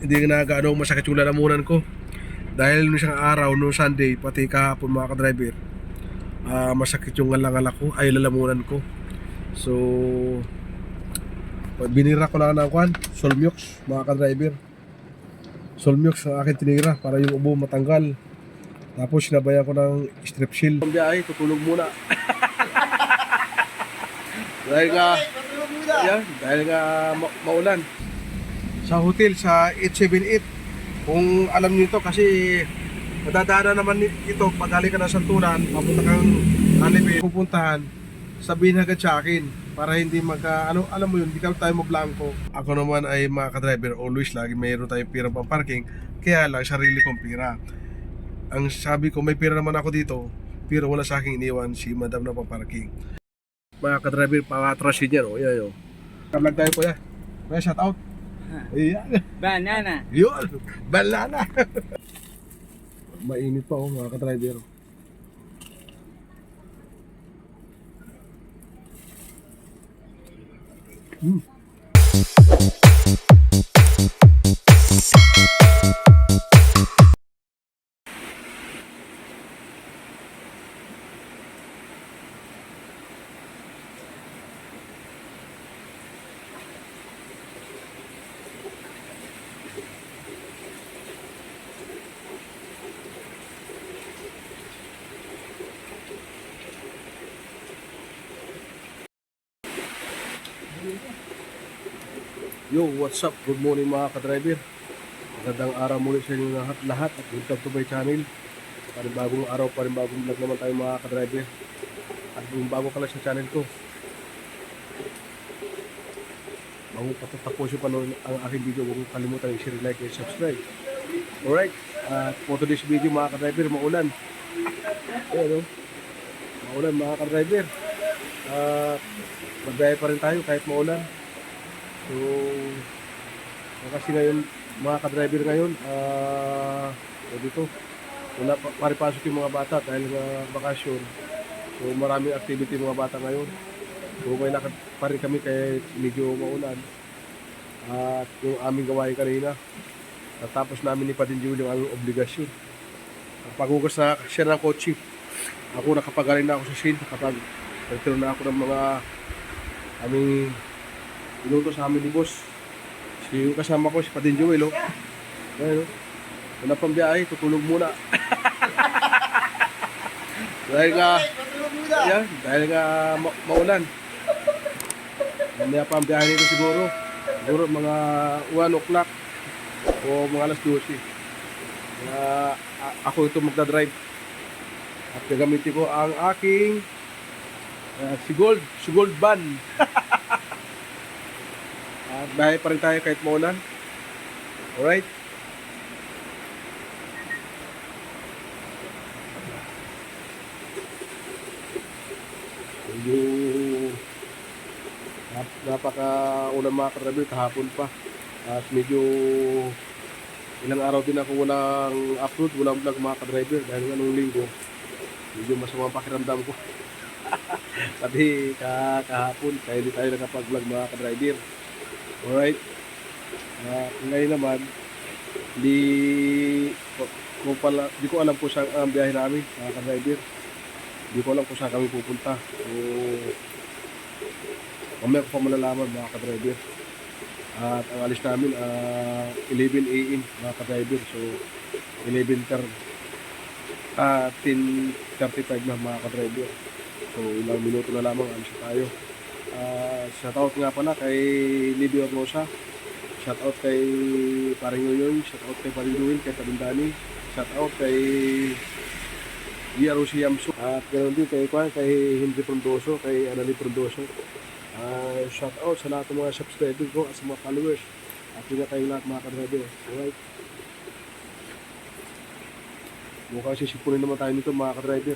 hindi na gaano masakit yung lalamunan ko. Dahil nung isang araw, nung Sunday, pati kahapon mga ka-driver, masakit yung ngalangala ko, ay lalamunan ko. So, binira ko lang ng kwan, Solmux mga ka-driver. Solmux ang akin tinira para yung ubo matanggal. Tapos sinabayan ko ng Strepsil. Ang biyahe, tutulog muna. dahil nga maulan. Sa hotel sa 878, kung alam niyo ito kasi madadaanan naman ito pag galing ka ng Santuran, papunta kang Alipin, pupuntahan, sabihin agad sa akin para hindi alam mo yun, hindi ka tayo mablangko. Ako naman ay mga ka-driver, always lagi mayroon tayong pira pang parking, kaya lang sarili kong pira. Ang sabi ko, may pira naman ako dito, pero wala sa aking iniwan si madam na pang parking. Mga ka-driver, pangatrasin yan, yan. Kamlag tayo po yan. Kaya shout out. Ayan. Banana. Yun, banana. Mainit pa mga ka-driver. Yo, what's up? Good morning mga ka-driver. Magandang araw muli sa inyo lahat at welcome to my channel. Panibagong araw, panibagong vlog naman tayo mga ka-driver. At kung bago ka lang sa channel ko, bago patatapusin pa ang aking video, huwag mong kalimutan i-share, like, and subscribe. Alright, for today's video mga ka-driver, maulan. Ayan o, maulan mga ka-driver. Magbiyahe pa rin tayo kahit maulan. So, kasi ngayon, mga ka-driver ngayon, dito, wala paripasok yung mga bata dahil bakasyon. So, maraming activity mga bata ngayon. So, may lakad pa rin kami kaya medyo maulan. At yung aming gawain kanina, natapos namin ni Padinjul yung aming obligasyon. Paghugas na siya ng kotse, ako nakapagaling na ako sa scene kapag nagtiro na ako ng mga aming inuto sa amin ni boss. Si kasama ko, si Padin Joel, ayun, wala pang biyahe, tutulog muna. dahil nga maulan. Mamaya pa ang biyahe nito siguro mga 1 o'clock o mga alas 12. Ako ito magdadrive at gagamitin ko ang aking si gold van. At bahay pa rin tayo kahit maulan. Alright. Medyo napaka-ulan mga ka-driver kahapon pa. At medyo ilang araw din ako walang upload, walang vlog mga ka-driver dahil nung linggo medyo masama ang pakiramdam ko. Pati kahapon kaya hindi tayo nakapag-vlog mga ka-driver. Alright. Ngayon naman, di ko alam kung saan ang biyahe namin, mga ka-driver. Di ko alam kung saan kami pupunta. So, mamaya ko pa malalaman mga ka-driver. At ang alis namin, 11 AM mga ka-driver. So, 10:35 na mga ka-driver. So, ilang minuto na lamang alis na tayo. Shoutout nga pala kay Livio Rosa, shoutout kay Paring Yoyoy, shoutout kay Paring Duwin, kay Tabindani, shoutout kay DROC Yamso, at ganoon din kay Henry Frondoso, kay Anali Frondoso. Shoutout sa lahat ng mga subscribers ko at sa mga followers at yun na kayong lahat mga ka-driver. Alright, mukhang sisipunin naman tayo nito mga ka-driver.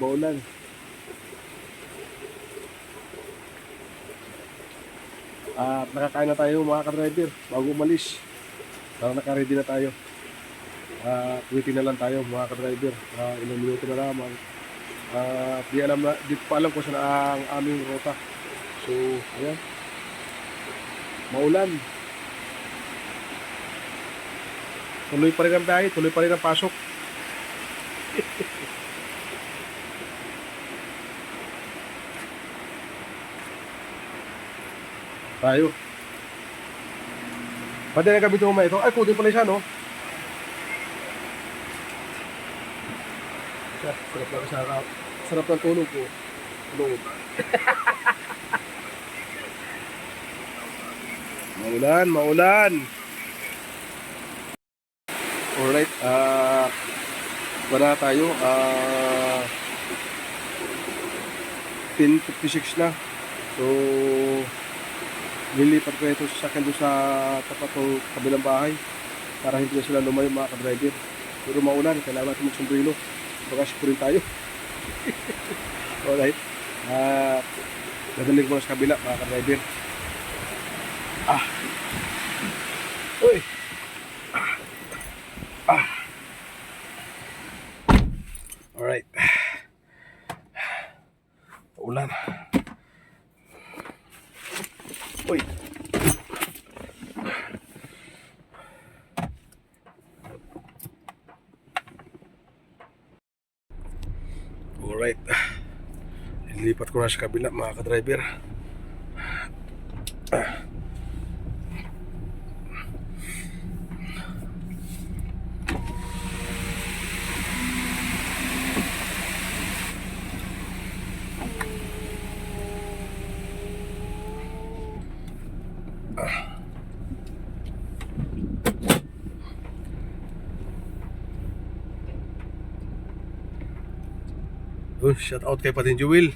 Maulan. At nakakain na tayo mga ka-driver bago umalis. Parang naka-ready na tayo. Waiting na lang tayo mga ka-driver. Ilang minuto na lamang. Di pa alam kung saan ang aming rota. So, ayan. maulan. Tuloy pa rin ang biyahe, tuloy pa rin ang pasok. Tayo. Pwede na gamitin mo ito. Ay, kunin pala siya, no? Sarap ng tulog ko. Tulog. Maulan, maulan. Alright, wala tayo. 10:56 na. So, lilipat ko ito sa akin doon sa tapat ng kabilang bahay para hindi na sila lumayo mga ka-driver. Pero maulan, kailangan natin magsumbrilo. Baka sipurin tayo. Alright. Nadaling ko na sa kabila mga ka-driver. Uy! Alright. Ulan. Uy! Alright. Nilipat ko na sa kabila mga ka-driver. Shout out kay Patin Jewel.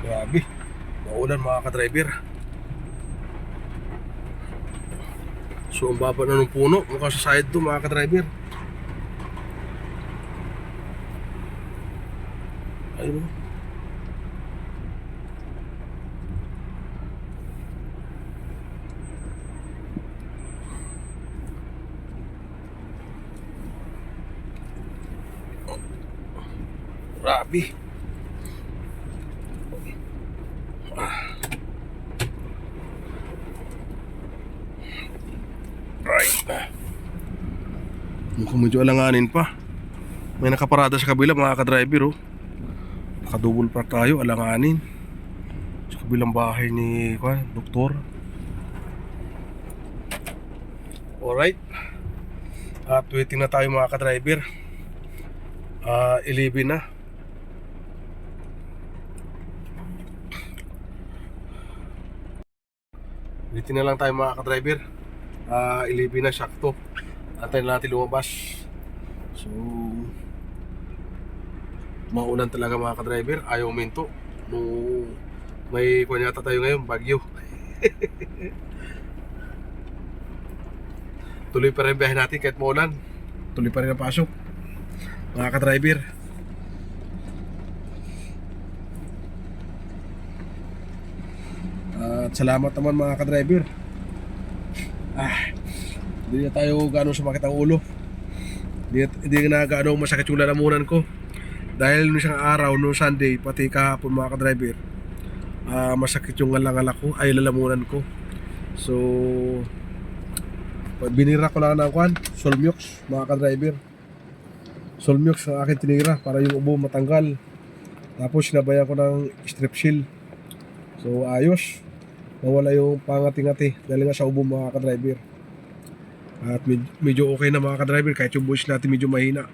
Grabe. Maulan mga ka-driver. So ang baba na ng puno. Mukha sa side to mga ka-driver. Ayun. Grabe. Right. Mukhang medyo alanganin pa. May nakaparada sa kabila mga ka-driver, oh. Nakadouble park tayo, alanganin. Sa kabilang bahay ni doktor. Alright. At waiting na tayo mga ka-driver. 11 na. Waiting na lang tayo mga ka-driver. 11 na, sakto. Antayin natin lumabas. So, maulan talaga mga ka-driver. Ayaw minto. May kunyata tayo ngayon, bagyo. Tuloy pa rin biyahe natin kahit maulan. Tuloy pa rin ang pasok mga ka-driver. At salamat naman mga ka-driver. Hindi na tayo gano'ng sumakit ang ulo. Hindi na gano'ng masakit yung lalamunan ko. Dahil nung isang araw, nung Sunday, pati kahapon mga ka-driver, masakit yung ngalangala ko, ay lalamunan ko. So, binira ko lang ng Solmux mga ka-driver. Solmux ang akin tinira para yung ubo matanggal. Tapos sinabayan ko ng Strepsil. So ayos, nawala yung pangati-ngati dahil nga sa ubo mga ka-driver. At medyo okay na mga ka-driver kahit yung voice natin medyo mahina.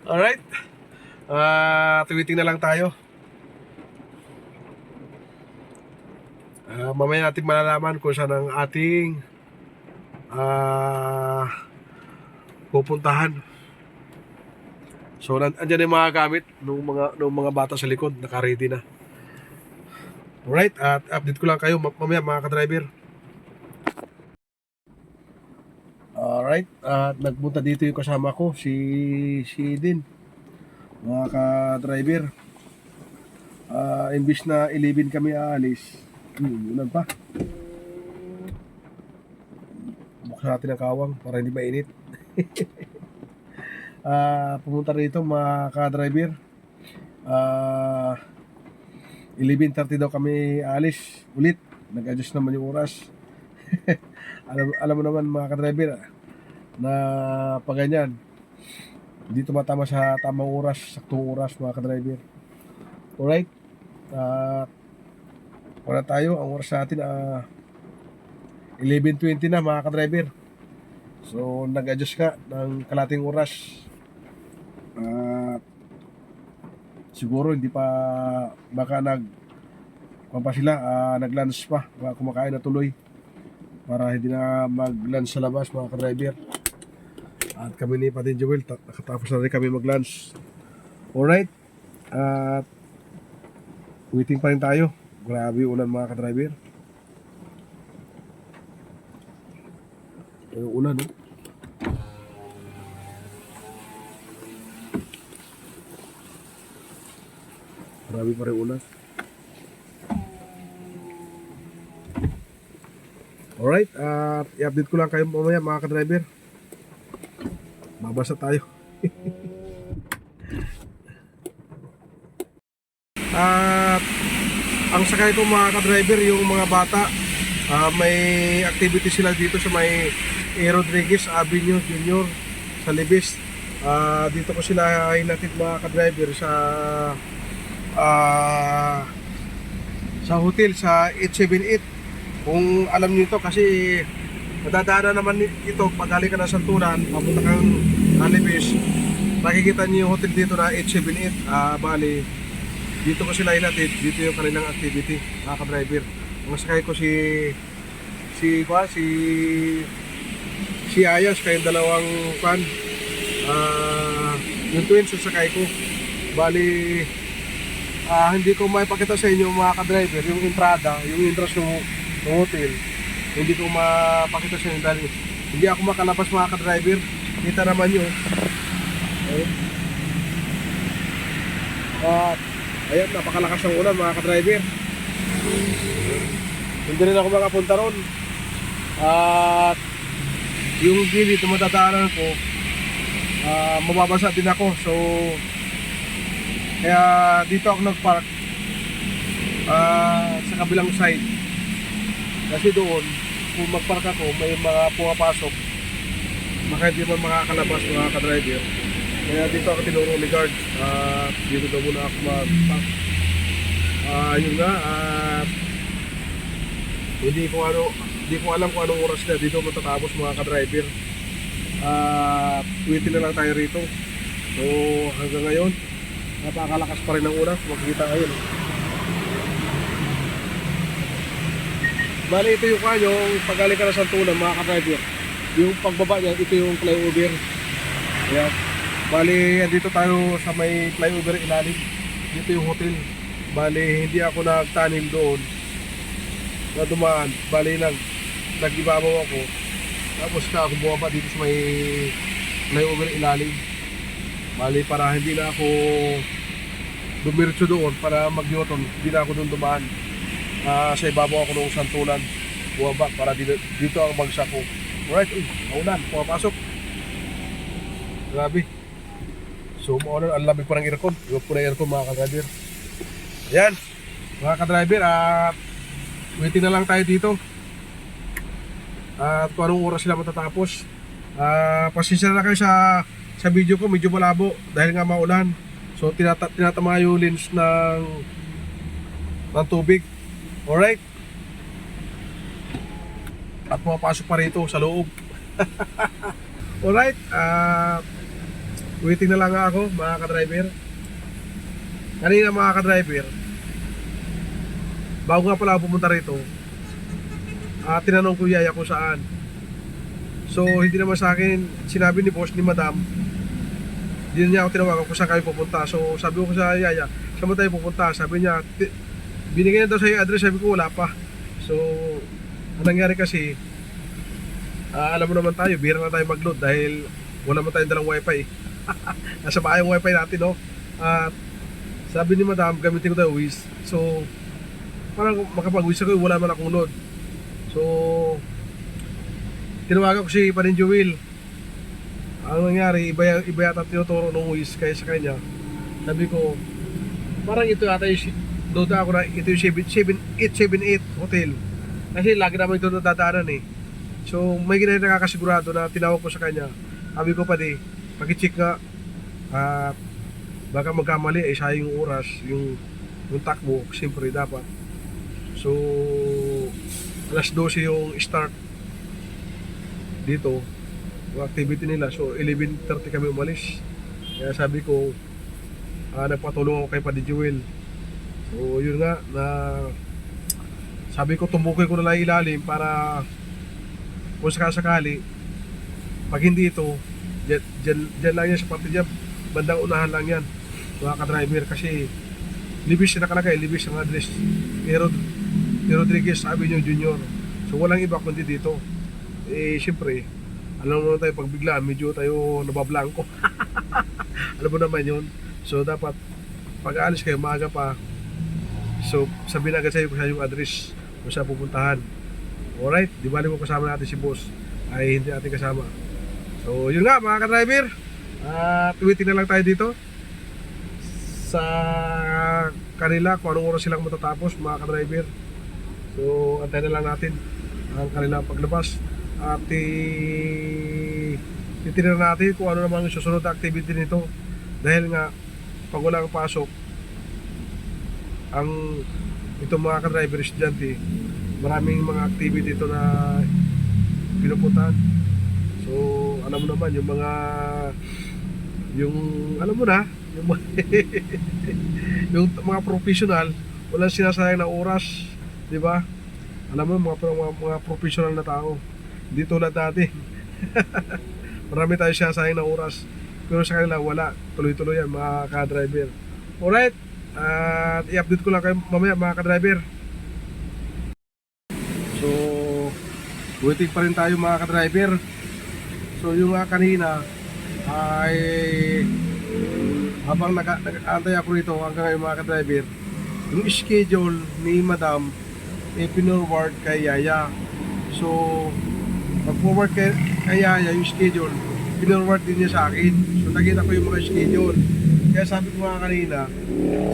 Alright, tuwiting na lang tayo. Mamaya natin malalaman kung saan ang ating pupuntahan. So andyan yung mga gamit nung mga bata sa likod, naka-ready na. Alright, at update ko lang kayo mamaya mga ka-driver. Alright, at nagpunta dito yung kasama ko, si din, mga ka-driver. Imbis na 11 kami aalis, ulan pa. natin ang kawang para hindi mainit. Pumunta rito mga ka-driver. 11:30 daw kami alis ulit. Nag-adjust naman yung oras. alam mo naman mga ka-driver na pag ganyan, hindi tumatama sa tamang oras, saktong oras mga ka-driver. Alright. Wala tayo. Ang oras natin 11:20 na mga ka-driver. So nag-adjust ka ng kalating oras. Siguro hindi pa, baka nag-lunch pa, baka kumakain na tuloy para hindi na mag-lunch sa labas mga ka-driver. At kami ni Patin Joel, nakatapos na rin kami mag-lunch. Alright. At waiting pa rin tayo. Grabe ulan mga ka-driver. Yung ulan, no? Grabe pa rin ulan. Alright, i-update ko lang kayo mamaya mga ka-driver. Mabasa tayo. At ang sakay ko mga ka-driver, yung mga bata, may activity sila dito sa may Rodriguez Avenue Junior sa Libis. Dito ko sila hinatid mga ka-driver sa hotel sa 878. Kung alam niyo ito kasi madadaanan naman ito pag galing ka na Santuran papunta kang Libis, makikita niyo yung hotel dito na 878. Bali dito ko sila hinatid, dito yung kanilang activity mga ka-driver. Ang sakay ko si Ayas, kayong dalawang fan, yung twins yung sakay ko. Bali hindi ko maipakita sa inyo mga ka-driver yung entrada, yung entrance ng hotel. Hindi ko mapakita sa inyo dahil hindi ako makalabas mga ka-driver. Kita naman yun. Ayan, napakalakas ng ulan mga ka-driver. Hindi rin ako makapunta ron. At yung gilid na matadaanan ko, mababasa din ako. So kaya dito ako nagpark sa kabilang side. Kasi doon, kung magpark ako, may mga pumapasok, baka hindi man makakalabas mga ka-driver. Kaya dito ako tinurong ni guard. Dito daw muna ako mag-park. Yun nga, hindi ko alam kung anong oras na dito matatapos mga ka-driver. Waiting na lang tayo rito. So hanggang ngayon, napakalakas pa rin ang ulan. Makikita ngayon. Bali ito yung pag-galing ka na Santulan mga ka-driver. Yung pagbaba niya, ito yung flyover. Ayan. Bali dito tayo sa may flyover ilalim. Dito yung hotel. Bali hindi ako nagtanim doon na dumaan. Bali nag-ibabaw ako. Tapos ako bumaba dito sa may flyover ilalim. Bali para hindi na ako dumiretso doon para mag-Newton, hindi na ako doon dumaan. Sa ibabaw ako ng Santulan, bumaba para dito ang bagsak ko. Alright, maulan, pumapasok. Grabe. So maulan, ang lamig pa ng aircon. Iwag po na aircon mga ka-driver. Ayan, mga ka-driver, waiting na lang tayo dito. At kung anong oras sila matatapos. Pasensya na kayo sa video ko, medyo malabo dahil nga maulan. So tinatama yung lens ng tubig. Alright. At pumapasok pa rito sa loob. Alright. Waiting na lang ako mga ka-driver. Kanina mga ka-driver, bago nga pala pumunta rito, tinanong ko yaya ko saan. So hindi naman sa akin sinabi ni boss ni madam. Hindi niya ako tinawagan kung saan kayo pupunta. So sabi ko sa yaya, saan mo tayo pupunta? Sabi niya, binigay na daw sa address. Sabi ko wala pa. So ang nangyari kasi, alam mo naman tayo, bihira na tayo mag-load dahil wala man tayong dalang wifi. Nasa bahay yung wifi natin, no? At sabi ni madam, gamitin ko tayo Wiz. So parang makapag-Wiz ako, wala man akong load. So tinawagan ko si Parin Jewel. Ang nangyari, iba yata tinuturo ng Wiz kaya sa kanya. Sabi ko, parang ito yata yung, doon ako na ito yung 878 hotel. Kasi lagi naman ito nadadaanan eh. So may ginay nakakasigurado na tinawag ko sa kanya. Sabi ko pa di, pag-check nga, baka magkamali eh, sayang yung oras, yung takbo, siyempre dapat. So, alas 12 yung start dito, yung activity nila. So, 11:30 kami umalis. Kaya sabi ko, nagpatulong ako kay Paddy Jewel. So, yun nga, na sabi ko, tumbukin ko na lang ilalim para kung sakasakali, pag hindi ito, dyan lang yan sa parte dyan, bandang unahan lang yan, mga ka-driver, kasi Libis na nakalagay, Libis ang address ni Rodriguez Avenue Junior. So walang iba kundi dito. Eh siyempre, alam mo naman tayo pag biglaan, medyo tayo nabablangko. Alam mo naman yun. So dapat pag aalis kayo maaga pa, so sabihin agad sa'yo kung saan yung address kung saan pupuntahan. Alright, di bali mo kasama natin si boss, ay hindi natin kasama. So yun nga mga ka-driver, tuwiting na lang tayo dito sa kanila kung anong oras silang matatapos mga ka-driver. So antayin na lang natin ang kanilang paglabas at titignan natin kung ano naman yung susunod na activity nito, dahil nga pag walang pasok ang itong mga ka-driver estudyante, maraming mga activity ito na pinupuntahan. So alam mo naman yung mga alam mo na yung yung mga professional, walang sinasayang na oras, di ba? Alam mo mga professional na tao, hindi tulad natin. Marami tayo sinasayang na oras, pero sa kanila wala, tuloy-tuloy yan mga ka-driver. Alright, at i-update ko lang kayo mamaya mga ka-driver. So waiting pa rin tayo mga ka-driver. So yung kanina ay habang nag-aantay ako rito hanggang ngayon mga ka-driver, yung schedule ni Madam pinorward kay Yaya. So pag-forward kay Yaya yung schedule, pinorward din niya sa akin. So nakita ko yung mga schedule. Kaya sabi ko nga kanina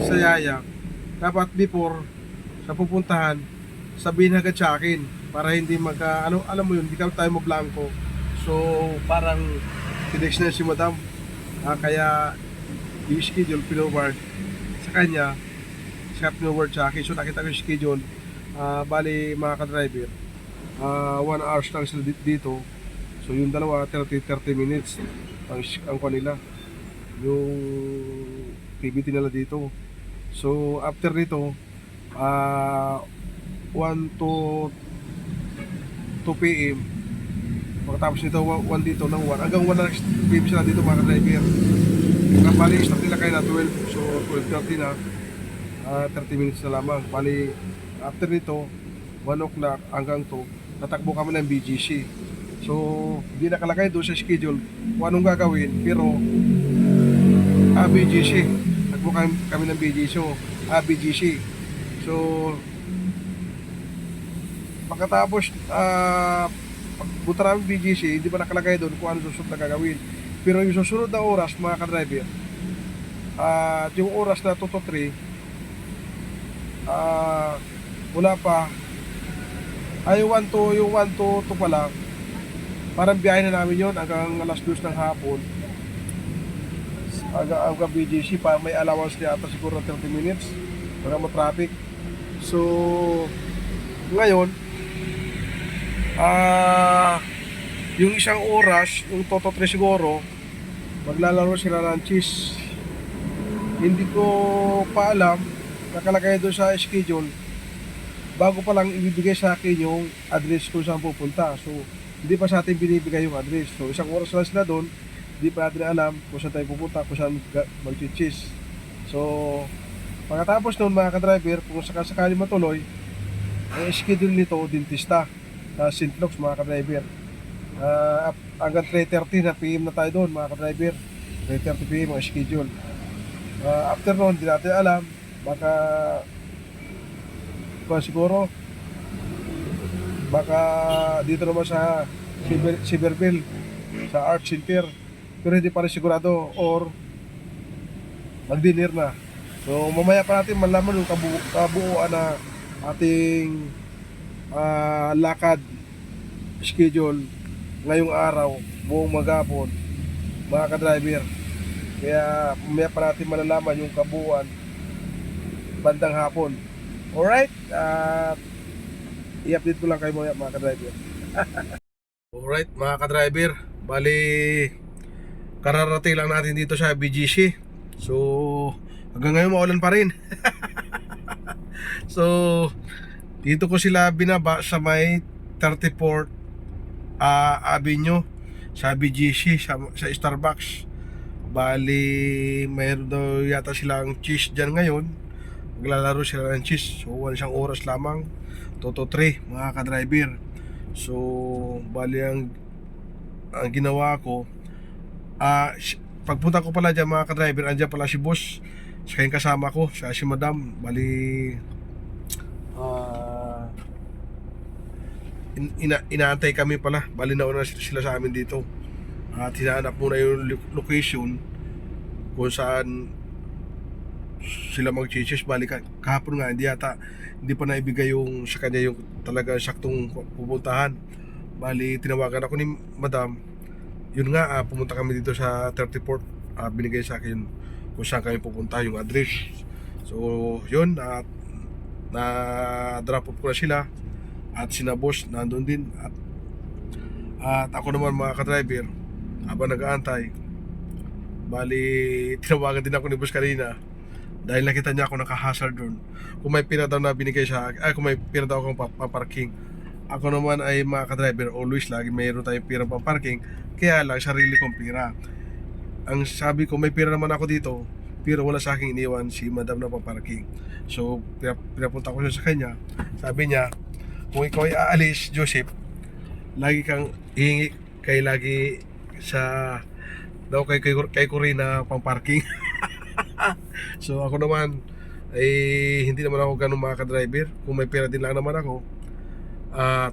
sa Yaya, dapat before sa pupuntahan, sabihin agad sa akin para hindi alam mo yun, hindi tayo mablanko. So parang tinext na si Madam, kaya yung schedule pinorward sa kanya, siya pinorward sa akin. So nakita ko yung schedule, bali mga ka-driver, 1 hours lang sila dito. So yung dalawa 30 minutes ang kanila yung activity nila dito. So after dito 1 to 2 PM, pagkatapos nito 1 dito ng 1 hanggang 1 na PM sila dito mga ka-driver. Bali start nila kayo na 12, so 12:30 na, 30 minutes na lamang. Bali after nito 1 o'clock hanggang 2 tatakbo kami ng BGC. So hindi nakalagay doon sa schedule kung anong gagawin, pero BGC, takbo kami ng BGC. BGC. So pagkatapos pagpunta namin BGC, hindi pa nakalagay doon kung ano susunod na gagawin. Pero yung susunod na oras mga ka-driver, yung oras na 2 to 3, wala pa, ay yung 1 to 2 pa lang, parang biyahe na namin yun hanggang alas 2 ng hapon, hanggang BGC pa. May allowance niya ata siguro 30 minutes para ma-traffic. So ngayon yung isang oras, yung 2 to 3 siguro, maglalaro sila ng chess. Hindi ko pa alam, nakalagay doon sa schedule, bago pa lang ibibigay sa akin yung address kung saan pupunta. So hindi pa sa atin binibigay yung address. So isang oras lang sila doon, hindi pa natin alam kung saan tayo pupunta, kung saan mag-chess. So pagkatapos noon mga ka-driver, kung sakasakali matuloy, ang schedule nito dentista sa St. Luke's mga ka-driver. Hanggang 3:30 na PM na tayo doon mga ka-driver. 3:30 PM ang schedule. After noon, hindi natin alam, baka siguro baka dito naman sa Silverville sa Art Center. Pero hindi pa rin sigurado or mag-dinner na. So mamaya pa natin malaman yung kabuuan na ating lakad schedule ngayong araw, buong maghapon, mga ka-driver. Kaya mamaya pa natin malalaman yung kabuuan bandang hapon. Alright, i-update ko lang kayo mga ka-driver. Alright mga ka-driver, bali kararating lang natin dito sa BGC. So hanggang ngayon maulan pa rin. So dito ko sila binaba sa may 34th Avenue sa BGC, sa Starbucks. Bali mayroon daw yata silang cheese dyan ngayon. Maglalaro sila ng cheese. So wala siyang oras lamang, 2 to 3 mga ka-driver. So bali ang ginawa ko, pagpunta ko pala dyan mga ka-driver, andyan pala si boss sa kayong kasama ko, sa si madam. Bali inaantay kami pala. Bali nauna sila sa amin dito at hinahanap muna yung location kung saan sila mag-cheese. Bali kahapon nga hindi pa naibigay yung sa kanya yung talaga saktong pupuntahan. Bali tinawagan ako ni madam. Yun nga, pumunta kami dito sa 34th. Binigay sa akin kung saan kami pupunta, yung address. So yun, na drop off ko na sila at sina boss nandun din, at ako naman mga ka-driver habang nag-aantay. Bali tinawagan din ako ni boss kanina dahil nakita niya ako naka-hazard doon. Kung may pira daw na binigay sa akin, kung may pira daw akong paparking. Ako naman ay mga ka-driver, always lagi mayroon tayong pira paparking, kaya lang sarili kong pira. Ang sabi ko, may pira naman ako dito, pero wala sa akin iniwan si madam na paparking. So pinapunta ko siya sa kanya. Sabi niya, kung ikaw ay aalis, Joseph, lagi kang hihingi lagi sa daw kay Corina pang parking. So ako naman ay hindi naman ako ganun mga ka-driver. Kung may pera din lang naman ako, at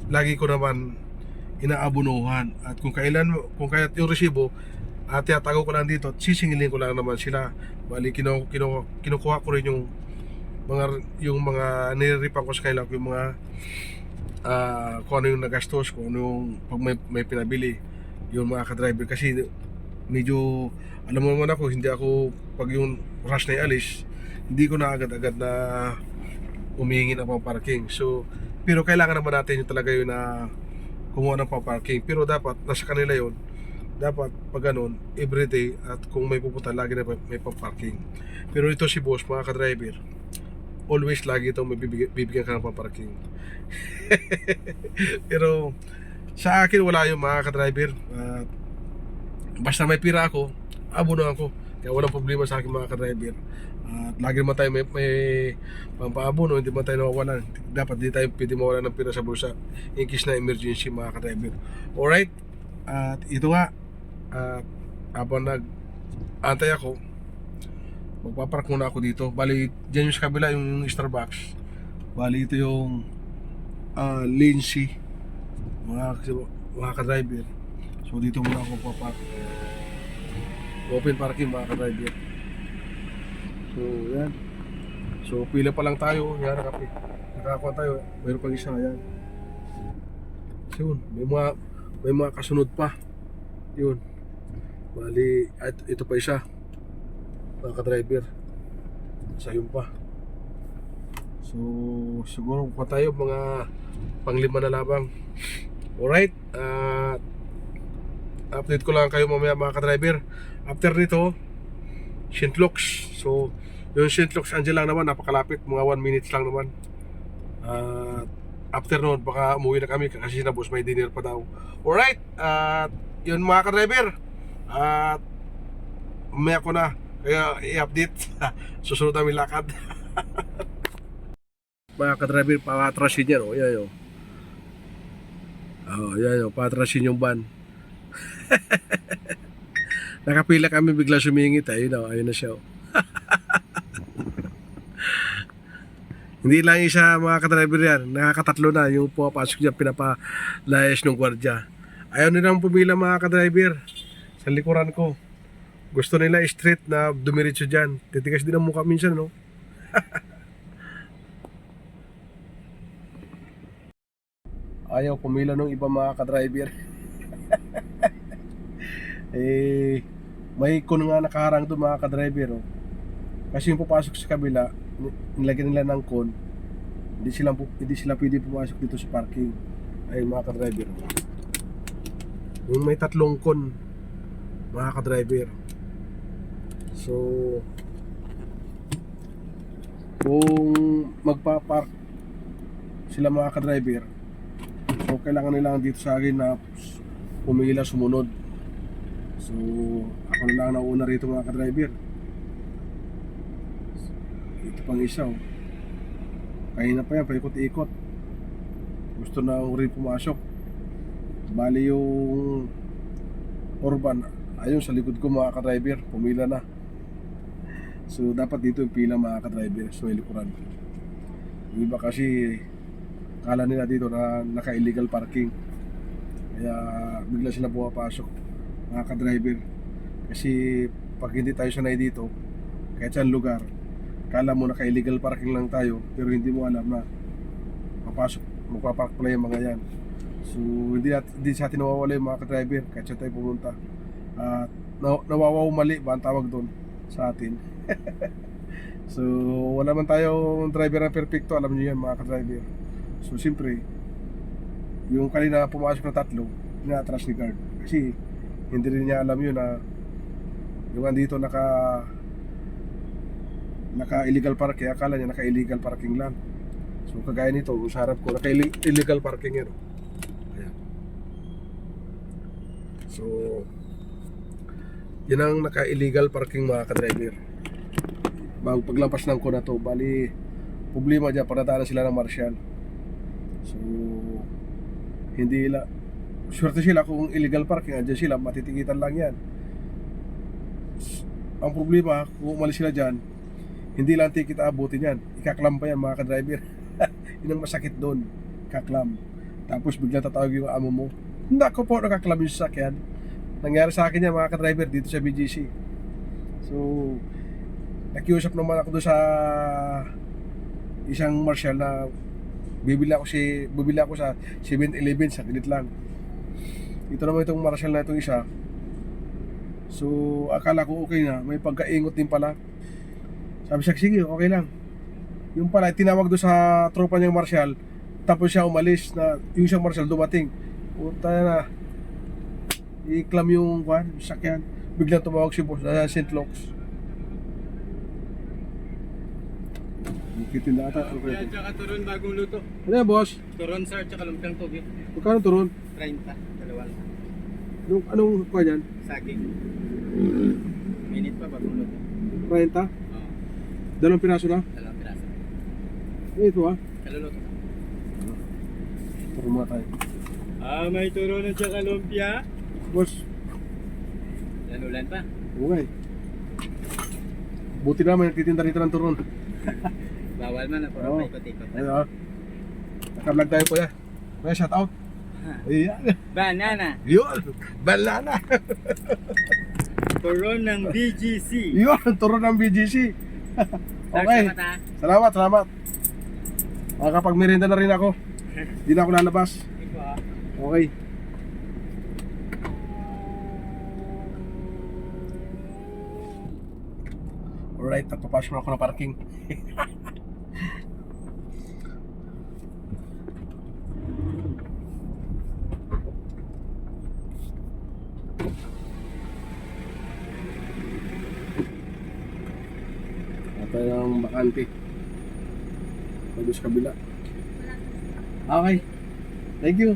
lagi ko naman inaabunuhan. At kung kaya yung resibo, tiyatago ko lang dito at sisingilin ko lang naman sila. Bali kinukuha ko rin yung mga niriripan ko sa kanila, yung mga kung ano yung nagastos, kung ano yung pag may pinabili yung mga ka-driver. Kasi medyo alam mo naman ako, hindi ako pag yung rush na ialis, hindi ko na agad-agad na humihingi ng pang parking. So pero kailangan naman natin yung talaga yun na kumuha ng pang parking. Pero dapat nasa kanila yun, dapat pag ganun everyday, at kung may pupunta lagi na may pang parking. Pero ito si boss mga ka-driver, always lagi itong bibigyan ka ng paparking. Pero sa akin wala yung mga ka-driver. Basta may pira ako, abunuhan ko. Kaya walang problema sa akin mga ka-driver. Lagi naman tayo may pampaabuno, hindi man tayo nawawalan. Dapat di tayo pwede mawalan ng pira sa bulsa in case na emergency mga ka-driver. Alright, at ito nga, habang nag-antay ako, magpapark muna ako dito. Bali dyan yung sa kabila yung Starbucks. Bali ito yung Lindsay mga ka-driver. So dito muna ako papark. Open parking mga ka-driver. So yan. So pila pa lang tayo. Yan, nakakuha tayo. Mayroon pang isa yan. So yun, may mga kasunod pa. Yun. Bali at ito pa isa mga ka-driver, sayong pa. So siguro pa tayo mga pang-5 na labang. Alright, update ko lang kayo mamaya mga ka-driver. After nito, St. Luke's. So yung St. Luke's andyan lang naman, napakalapit, mga 1 minutes lang naman. After noon baka umuwi na kami kasi na boss may dinner pa daw. Alright, yun mga ka-driver, at mamaya ko na kaya i-update. Susunod namin lakad. Mga ka-driver, patrasin yan. O, yan o. Yan o, patrasin yung van. Nakapila kami, bigla sumingit. Ayun o, ayun na siya o. Hindi lang isa mga ka-driver yan. Nakakatatlo na yung pumapasok dyan pinapalayas ng gwardya. Ayaw nilang pumila mga ka-driver sa likuran ko. Gusto nila straight na dumiretso dyan. Titigas din ang mukha minsan, no? Ayaw pumila ng iba mga ka-driver. Eh, may kun nga nakaharang doon mga ka-driver, oh. Kasi yung papasok sa kabila, nilagyan nila ng kon, hindi sila pwede pumasok dito sa parking. Ay mga ka-driver, oh. Yung may tatlong kon mga ka-driver. So kung magpa-park sila mga ka-driver, so kailangan nila dito sa akin na pumila sumunod. So ako na lang nauna rito mga ka-driver. Ito pang isa, oh. Kanina pa yan, paikot-ikot. Gusto na rin pumasok. Bali yung urban, ayun sa likod ko mga ka-driver, pumila na. So dapat dito yung pila mga ka-driver, so likuran. Yung iba kasi kala nila dito na naka-illegal parking, kaya bigla sila pumapasok mga ka-driver. Kasi pag hindi tayo sanay dito, kahit saan lugar, kala mo naka-illegal parking lang tayo, pero hindi mo alam na magpapark pala yung mga yan. So hindi sa atin nawawala yung mga ka-driver kahit saan tayo pumunta. Nawawaw mali ba ang tawag doon sa atin. So wala man tayong driver na perfecto, alam niyo yan mga ka-driver. So siyempre yung kanina pumasok na tatlo, ina-atras ni guard kasi hindi rin niya alam yun na yung andito naka illegal parking, akala niya naka illegal parking lang. So kagaya nito, sa harap ko naka illegal parking yan. Ayan. So yan ang naka illegal parking mga ka-driver. Bago paglampas ng ko na to, bali problema dyan, panatala sila ng marshal. So hindi swerte sila kung illegal parking, andyan sila, matitikitan lang yan. Ang problema, kung umalis sila dyan, hindi lang ticket aabutin yan, ikaklam pa yan mga ka-driver. Yun ang masakit doon, kaklam. Tapos bigla tatawag yung amo mo, hindi ako po nakaklam yung sasakyan. Nangyari sa akin yan mga ka-driver dito sa BGC. So nakiusap naman ako doon sa isang marshal na bibili ako sa 7-Eleven sa gilid lang. Ito naman itong marshal na itong isa. So akala ko okay na, may pagkaingot din pala. Sabi siya, sige okay lang. Yung pala tinawag doon sa tropa niyang marshal, tapos siya umalis na yung isang marshal dumating. Punta na, i-clam yung sakyan. Biglang tumawag si boss na St. Luke's. Kitinda ata. Yan, tsaka turon bagong luto. Ano yan, boss? Turon sir, tsaka lumpiang tubig. Magkano turon? 30, dalawang Anong kuha dyan? saging. Minute pa bagong luto. 30? Oo, Dalawang piraso na? dalawang piraso. Ito Kaluluto. Turo muna tayo. May turon at tsaka lumpia. Boss, Yan ulan pa. okay. Buti naman nagtitinda rito ng turon. Bawal man, puro Oo. paikot-ikot. Ayun, naka-vlog tayo po yan. May shout out. Ayan. Banana. Yun, banana. Turon ng BGC. Yun, turon ng BGC. Okay. Salamat. Makakapag-merienda na rin ako. Hindi na ako lalabas. Okay. Alright, nagpapasok na ako ng parking. Ito yung bakante. Pagod sa kabila. Okay. Thank you.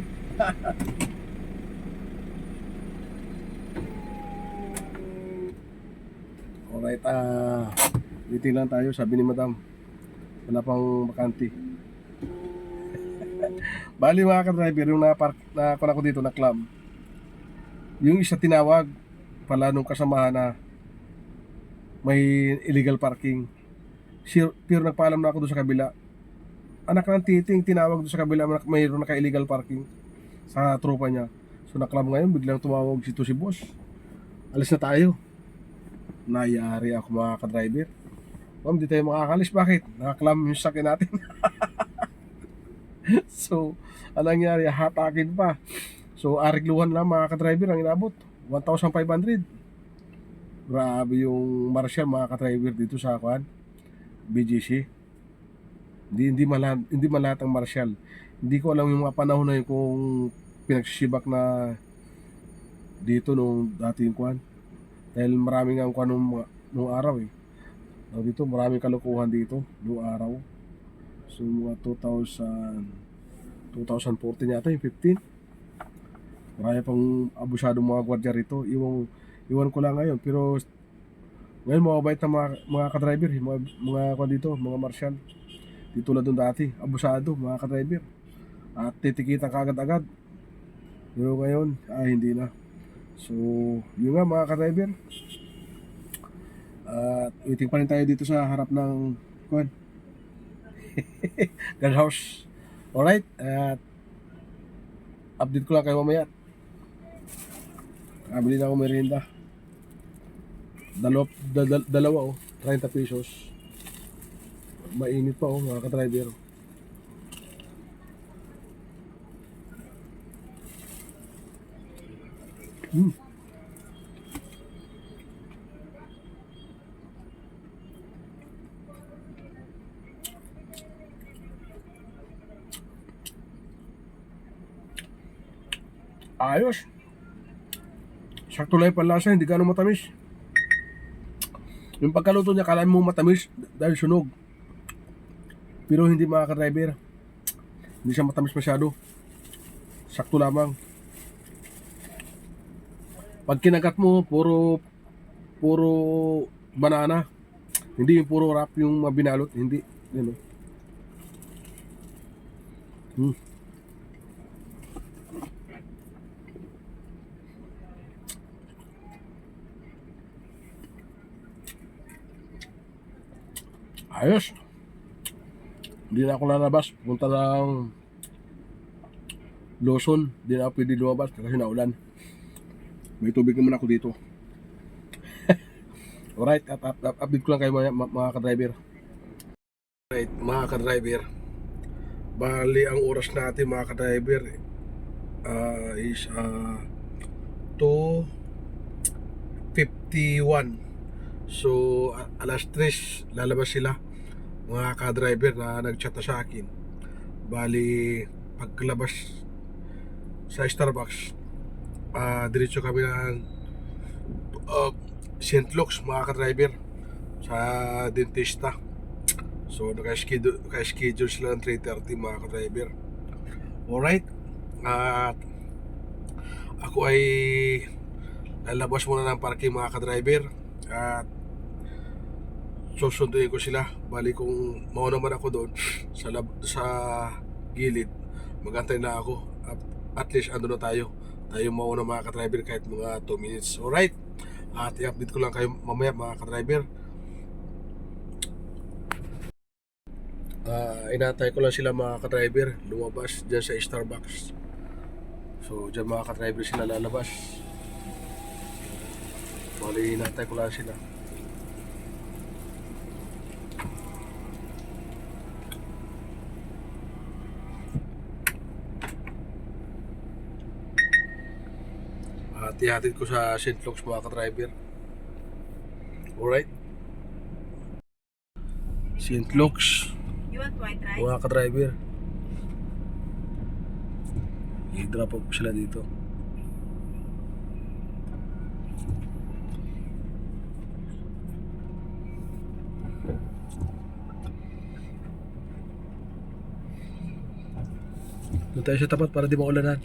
Alright, meeting lang tayo, sabi ni madam. Wala pang bakante. Bali mga ka-driver, yung nakuha ko dito na club. Yung isa tinawag pala nung kasamahan na may illegal parking. Pero nagpaalam na ako doon sa kabila. anak ng titing, tinawag doon sa kabila, mayroon naka-illegal parking sa tropa niya. So naklam ngayon, biglang tumawag si boss. Alis na tayo. Nayari ako mga ka-driver. Ma'am, di tayo makakalis. Bakit? Nakaklam yung sakyan natin. So, anong nangyari? Hatakin pa. So, arigluhan lang mga ka-driver ang inabot. 1,500. Grabe yung marshal mga ka-driver dito sa BGC. Hindi man lahat ang marshal. Hindi ko alam yung mga panahon na yun kung pinagsisibak na dito nung dati yung dahil maraming ang nung araw eh. Dito maraming kalukuhan dito nung araw. So mga 2014 yata yung 15. Marami pang abusadong mga gwardiya rito. Iwan ko lang ngayon, pero ngayon mababait na mga ka-driver, mga dito, mga marshal. Di tulad nung dati, abusado mga ka-driver. At titikitan kagad-agad. Pero ngayon, hindi na. So, yun nga mga ka-driver. At waiting pa rin tayo dito sa harap ng guard house. Alright, at update ko lang kayo mamaya. Bili na ako merienda. Dalawa 30 pesos. Mainit pa mga ka-driver. Ayos. Sakto lang yung panlasa, hindi gano'ng matamis. Yung pagkaluto niya, kalahin mo matamis dahil sunog. Pero hindi mga ka-driver. Hindi siya matamis masyado. Sakto lamang. Pag kinagat mo, puro banana. Hindi yung puro wrap yung mabinalot. Hindi. Yan o. Ayos. Hindi na ako lalabas. Punta ng Lawson. Hindi na ako pwede lumabas kasi naulan. May tubig naman ako dito. Alright, update ko lang kayo mga ka-driver. Alright, mga ka-driver. Bali, ang oras natin mga ka-driver is 2:51. So, alas 3 lalabas sila. Mga ka-driver na nag-chat na sa akin. Bali, paglabas sa Starbucks, diretso kami ng St. Luke's mga ka-driver sa dentista. So naka-schedule sila ng 3:30 mga ka-driver. Alright. At ako ay lalabas muna ng parking mga ka-driver. At susunduin ko sila. Bali kung mauna man ako doon sa gilid, magantay na ako. At least ando na tayo mauna mga ka-driver kahit mga 2 minutes. Alright. At i-update ko lang kayo mamaya mga ka-driver. Inatay ko lang sila mga ka-driver lumabas dyan sa Starbucks. So dyan mga ka-driver sila lalabas. Bali inatay ko lang sila. At ihatid ko sa St. Luke's mga ka-driver. Alright. St. Luke's. You want white rice? Mga ka-driver. I-drop off sila dito. Doon tayo sa tapat para di maulanan.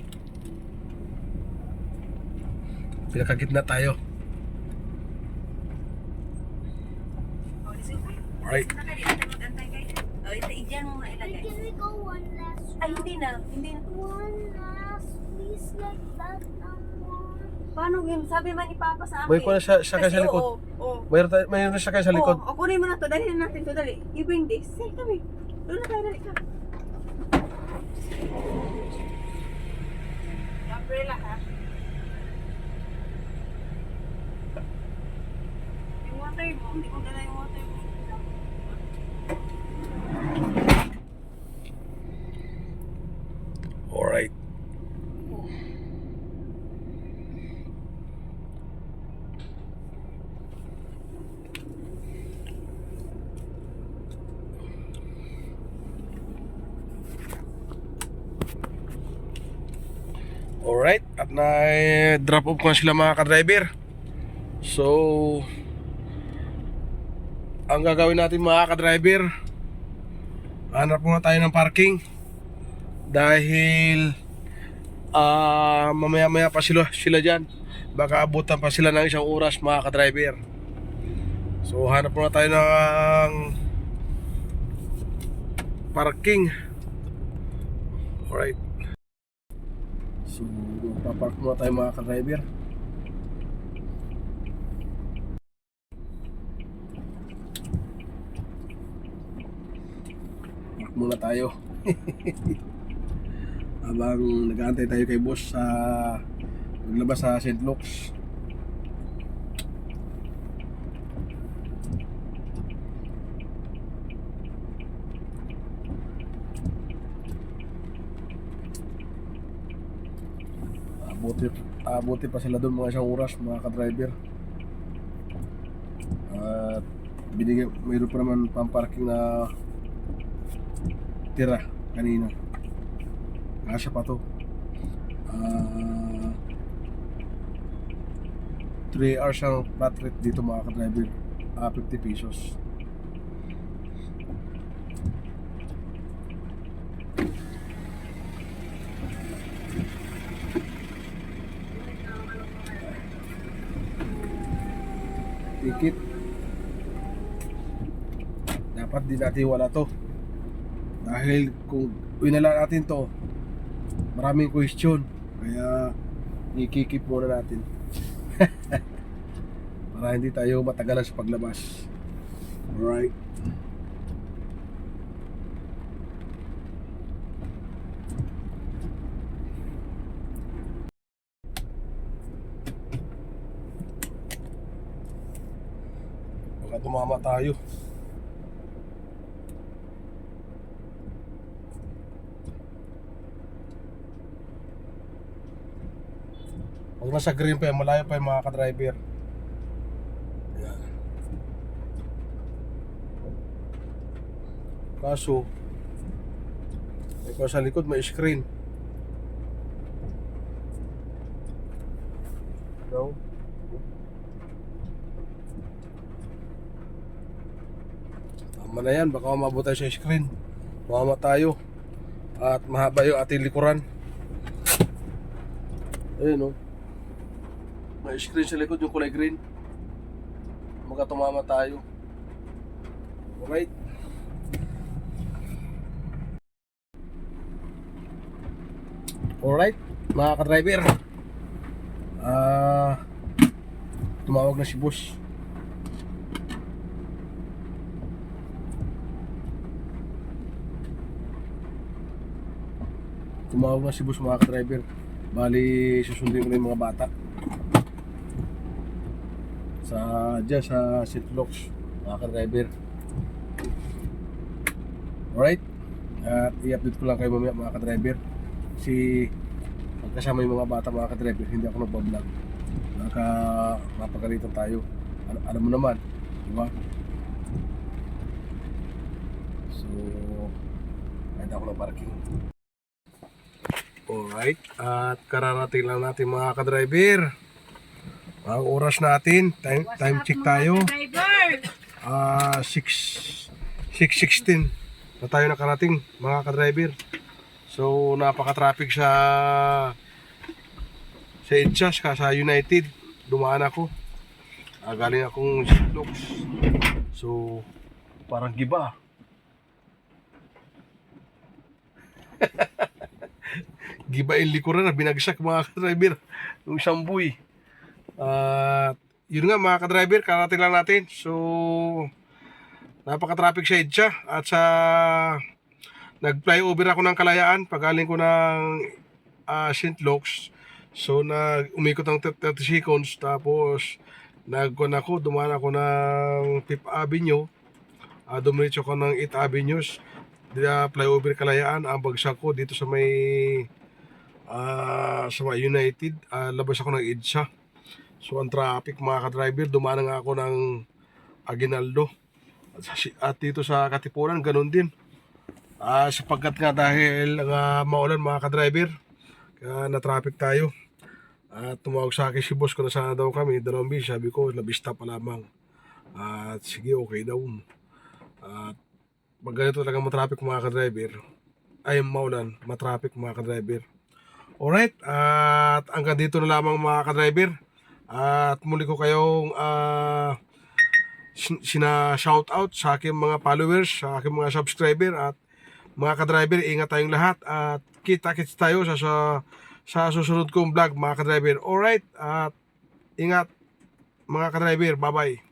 Pinakagitna tayo. Oh, this is Alright. Antay kayo. Oh, diyan mo mailagay. Can we go one last Ay, hindi na. one last please like that one? Paano yun? Sabi man ni Papa sa akin. May ko na siya kaya sa likod. Oo. Mayroon na siya kaya sa likod. Oo, kunin mo na to. Dalhin natin to. Dali. You bring this. Say, kami. Doon na tayo. Dali ka. Umbrella ha? Yung water mo, hindi ko dala yung water mo. Alright. Alright, at na-drop off ko na sila mga ka-driver. So, ang gagawin natin mga ka-driver, hanap muna tayo ng parking. Dahil mamaya-maya pa sila dyan. Baka abutan pa sila ng 1 oras mga ka-driver. So, hanap muna tayo ng parking. Alright. So, papark muna tayo mga ka-driver. Park muna tayo. Habang nag-aantay tayo kay boss sa paglabas sa St. Luke's. Abuti pa sila doon mga 1 oras mga ka-driver. At mayroon pa naman pang-parking na tira kanina. Kasya pa to. 3 hours ang flat rate dito mga ka-driver. 50 pesos. Ticket. Dapat di natin wala to. Dahil kung winala natin to, maraming question. Kaya ikikip muna natin. Para hindi tayo matagalan sa paglabas. Alright. Baka tumama tayo. Pag nasa green pa yan, malayo pa yung mga ka-driver. Ayan. Kaso sa likod may screen. No? Tama na yan, baka umabot tayo sa screen. Mama tayo. At mahaba yung ating likuran. Ayun, no? May screen sa likod yung kulay green. Baka tumama tayo. Alright. Alright, mga ka-driver. Tumawag na si boss. Tumawag na si boss mga ka-driver. Bali, susundin ko na yung mga bata dyan sa St. Luke's mga ka-driver. Alright. At i-update ko lang kayo mamaya mga ka-driver. Kasi pagkasama yung mga bata mga ka-driver, hindi ako nagbablog. Baka mapagalitan tayo. Alam mo naman, diba? So, kahit ako ng parking. Alright, at kararating lang natin mga ka-driver. Ang oras natin, time check tayo. 6:16 na tayo nakarating mga ka-driver. So napaka-traffic sa EDSA, sa United. Dumaan ako. Galing akong St. Luke's. So parang giba. Giba yung likuran na binagsak mga ka-driver. Yung isang buoy. Yun nga mga ka-driver, karating lang natin. So napaka-traffic sa EDSA at sa Nag-flyover ako ng Kalayaan pagaling ko ng St. Luke's. So umikot ng 30 seconds tapos dumaan ako ng 5th Avenue. Dumiretso ko ng 8th Avenue. Flyover Kalayaan, ang bagsak ko dito sa may United. Labas ako ng EDSA. So ang traffic mga ka-driver, dumaan nga ako ng Aguinaldo. At dito sa Katipunan, ganun din. Sapagkat nga dahil maulan mga ka-driver, kaya na-traffic tayo. At tumawag sa akin si boss kung nasaan daw kami, 2 bis. Sabi ko, labista pa lamang. At sige, okay daw. At pag ganito talaga matraffic mga ka-driver, ay maulan, matraffic mga ka-driver. Alright, at hanggang dito na lamang mga ka-driver. At muli ko kayong sina-shoutout sa aking mga followers, sa aking mga subscriber. At mga ka-driver, ingat tayong lahat. At kita-kits tayo sa susunod kong vlog mga ka-driver. Alright, at ingat mga ka-driver, bye-bye.